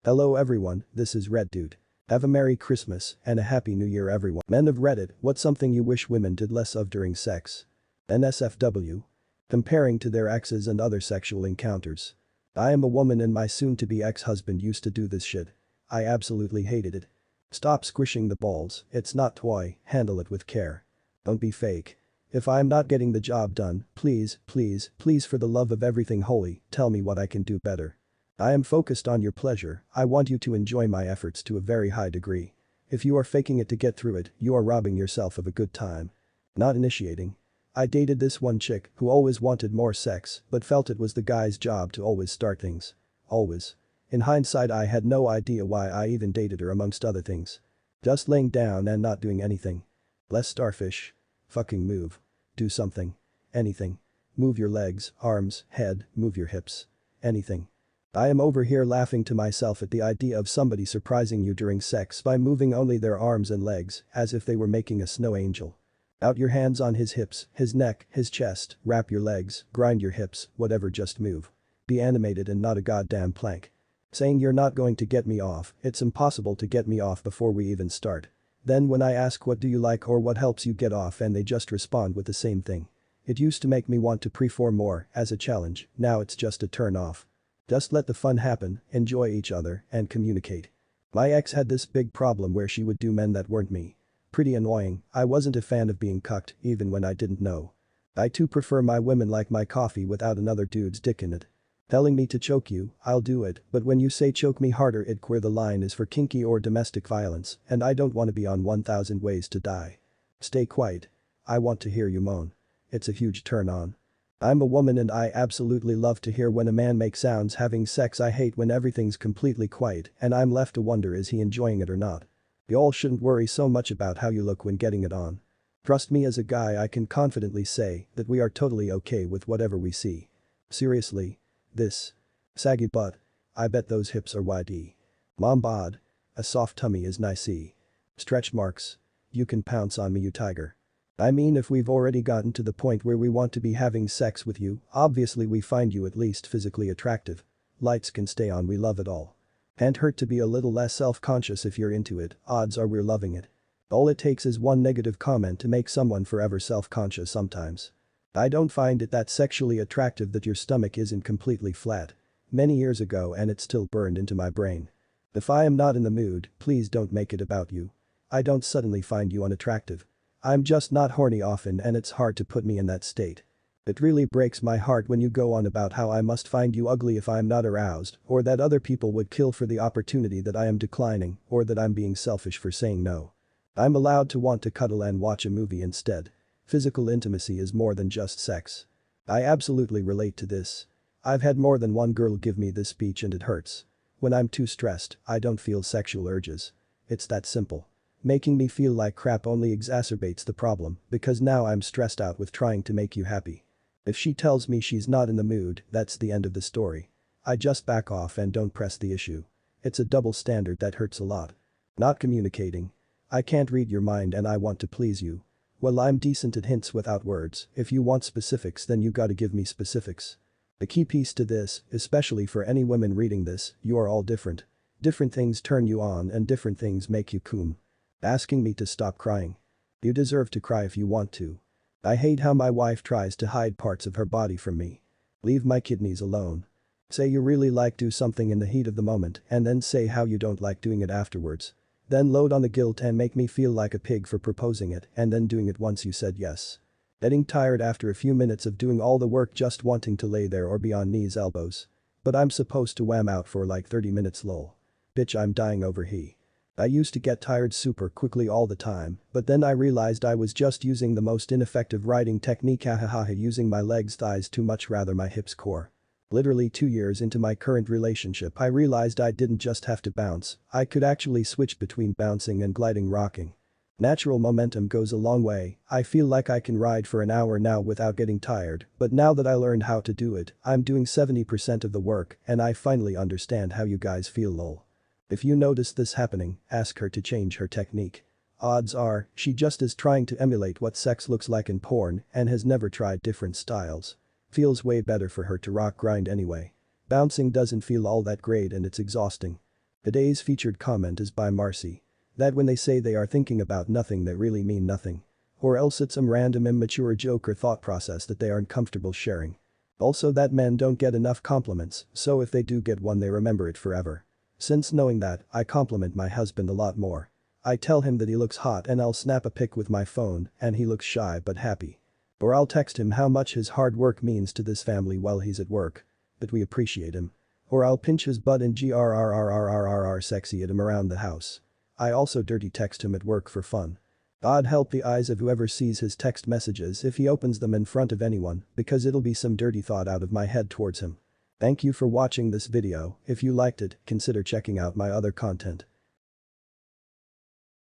Hello everyone, this is Red Dude. Have a Merry Christmas and a Happy New Year everyone. Men of Reddit, what's something you wish women did less of during sex? NSFW. Comparing to their exes and other sexual encounters. I am a woman and my soon-to-be ex-husband used to do this shit. I absolutely hated it. Stop squishing the balls, it's not toy, handle it with care. Don't be fake. If I'm not getting the job done, please for the love of everything holy, tell me what I can do better. I am focused on your pleasure, I want you to enjoy my efforts to a very high degree. If you are faking it to get through it, you are robbing yourself of a good time. Not initiating. I dated this one chick who always wanted more sex but felt it was the guy's job to always start things. Always. In hindsight I had no idea why I even dated her amongst other things. Just laying down and not doing anything. Less starfish. Fucking move. Do something. Anything. Move your legs, arms, head, move your hips. Anything. I am over here laughing to myself at the idea of somebody surprising you during sex by moving only their arms and legs as if they were making a snow angel. Out your hands on his hips, his neck, his chest, wrap your legs, grind your hips, whatever, just move. Be animated and not a goddamn plank. Saying you're not going to get me off, it's impossible to get me off before we even start. Then when I ask what do you like or what helps you get off and they just respond with the same thing. It used to make me want to perform more as a challenge, now it's just a turn off. Just let the fun happen, enjoy each other, and communicate. My ex had this big problem where she would do men that weren't me. Pretty annoying, I wasn't a fan of being cucked even when I didn't know. I too prefer my women like my coffee without another dude's dick in it. Telling me to choke you, I'll do it, but when you say choke me harder it where the line is for kinky or domestic violence and I don't want to be on 1000 ways to die. Stay quiet. I want to hear you moan. It's a huge turn on. I'm a woman and I absolutely love to hear when a man makes sounds having sex. I hate when everything's completely quiet and I'm left to wonder is he enjoying it or not. Y'all shouldn't worry so much about how you look when getting it on. Trust me, as a guy I can confidently say that we are totally okay with whatever we see. Seriously. This. Saggy butt. I bet those hips are YD. Mom bod. A soft tummy is nicey. Stretch marks. You can pounce on me, you tiger. I mean, if we've already gotten to the point where we want to be having sex with you, obviously we find you at least physically attractive. Lights can stay on, we love it all. Can't hurt to be a little less self-conscious if you're into it, odds are we're loving it. All it takes is one negative comment to make someone forever self-conscious sometimes. I don't find it that sexually attractive that your stomach isn't completely flat. Many years ago and it's still burned into my brain. If I am not in the mood, please don't make it about you. I don't suddenly find you unattractive. I'm just not horny often and it's hard to put me in that state. It really breaks my heart when you go on about how I must find you ugly if I'm not aroused or that other people would kill for the opportunity that I am declining or that I'm being selfish for saying no. I'm allowed to want to cuddle and watch a movie instead. Physical intimacy is more than just sex. I absolutely relate to this. I've had more than one girl give me this speech and it hurts. When I'm too stressed, I don't feel sexual urges. It's that simple. Making me feel like crap only exacerbates the problem because now I'm stressed out with trying to make you happy. If she tells me she's not in the mood, that's the end of the story. I just back off and don't press the issue. It's a double standard that hurts a lot. Not communicating. I can't read your mind and I want to please you. Well, I'm decent at hints without words. If you want specifics then you gotta give me specifics. The key piece to this, especially for any women reading this, you are all different. Different things turn you on and different things make you cum. Asking me to stop crying. You deserve to cry if you want to. I hate how my wife tries to hide parts of her body from me. Leave my kidneys alone. Say you really like do something in the heat of the moment and then say how you don't like doing it afterwards. Then load on the guilt and make me feel like a pig for proposing it and then doing it once you said yes. Getting tired after a few minutes of doing all the work just wanting to lay there or be on knees elbows. But I'm supposed to wham out for like 30 minutes lol. Bitch, I'm dying over he. I used to get tired super quickly all the time, but then I realized I was just using the most ineffective riding technique, using my legs thighs too much rather my hips core. Literally 2 years into my current relationship I realized I didn't just have to bounce, I could actually switch between bouncing and gliding rocking. Natural momentum goes a long way, I feel like I can ride for an hour now without getting tired, but now that I learned how to do it, I'm doing 70% of the work and I finally understand how you guys feel lol. If you notice this happening, ask her to change her technique. Odds are, she just is trying to emulate what sex looks like in porn and has never tried different styles. Feels way better for her to rock grind anyway. Bouncing doesn't feel all that great and it's exhausting. Today's featured comment is by Marcy. That when they say they are thinking about nothing they really mean nothing. Or else it's some random immature joke or thought process that they aren't comfortable sharing. Also that men don't get enough compliments, so if they do get one they remember it forever. Since knowing that, I compliment my husband a lot more. I tell him that he looks hot and I'll snap a pic with my phone and he looks shy but happy. Or I'll text him how much his hard work means to this family while he's at work. But we appreciate him. Or I'll pinch his butt and grrrrrrrrrr sexy at him around the house. I also dirty text him at work for fun. God help the eyes of whoever sees his text messages if he opens them in front of anyone, because it'll be some dirty thought out of my head towards him. Thank you for watching this video. If you liked it, consider checking out my other content.